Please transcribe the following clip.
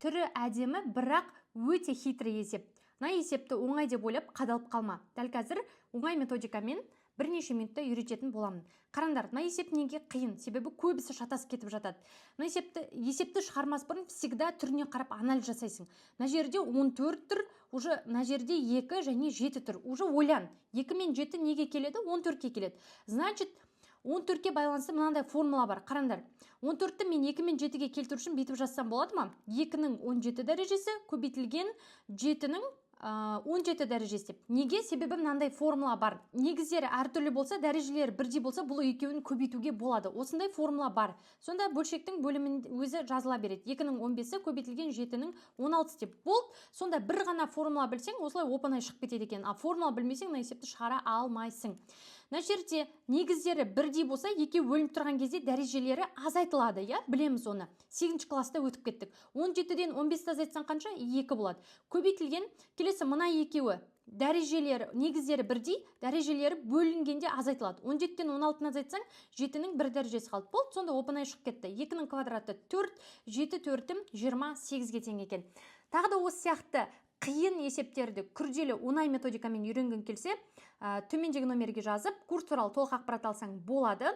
Түрі әдемі, бірақ өте хитрый есеп. Мына есепті оңай деп ойлап қадалып қалма. Дәл қазір оңай методикамен бірнеше минутта үйрететін боламын. Қараңдар, мына есеп неге қиын? Себебі көбісі шатасып кетіп жатады. Мына есепті шығармас бұрын всегда түріне қарап анализ жасайсың. Мына жерде 14 тұр, уже мына жерде 2 және 7 тұр. Уже ойлан. 2 мен 7 неге келеді? 14-ке келеді. Значит, 14-ке байланысты мынандай формула бар. Қараңдар. 14-ті мен 2 мен 7-ге келтіру үшін бүйтіп жазсам болады ма? 2-нің 17 дәрежесі көбейтілген 7-нің 17 дәрежесі деп. Неге? Себебі мынандай формула бар. Негіздері әртүрлі болса, дәрежелері бірдей болса, бұл екеуін көбейтуге болады. Осындай формула бар. Сонда бөлшектің бөлімін өзі жазыла береді. 2-нің 15-і көбейтілген 7-нің 16-сы деп. Болды. Сонда бір ғана формула білсең, осылай оп-оңай шығып кетеді екен. А формула білмесең, мына есепті шығара алмайсың. Мына жерде негіздері бірдей болса, екеуі бөлініп тұрған кезде дәрежелері азайтылады, я? Білеміз оны. 8-ші класста өтіп кеттік. 17-ден 15-ті азайтсаң қанша? 2 болады. Көбейтілген, келесі мына екеуі дәрежелері, негіздері бірдей, дәрежелері бөлінгенде азайтылады. 17-тен 16-ны азайтсаң, 7-нің 1 дәрежесі қалды. Болды, сонда оп-оңай шығып кетті. 2-нің квадраты 4, 7 4-ім 28-ге тең екен. Тағы да осы сияқты қиын есептерді күрделі оңай методикамен үйренгің келсе, төмендегі номерге жазып, курс туралы толық ақпарат алсаң болады.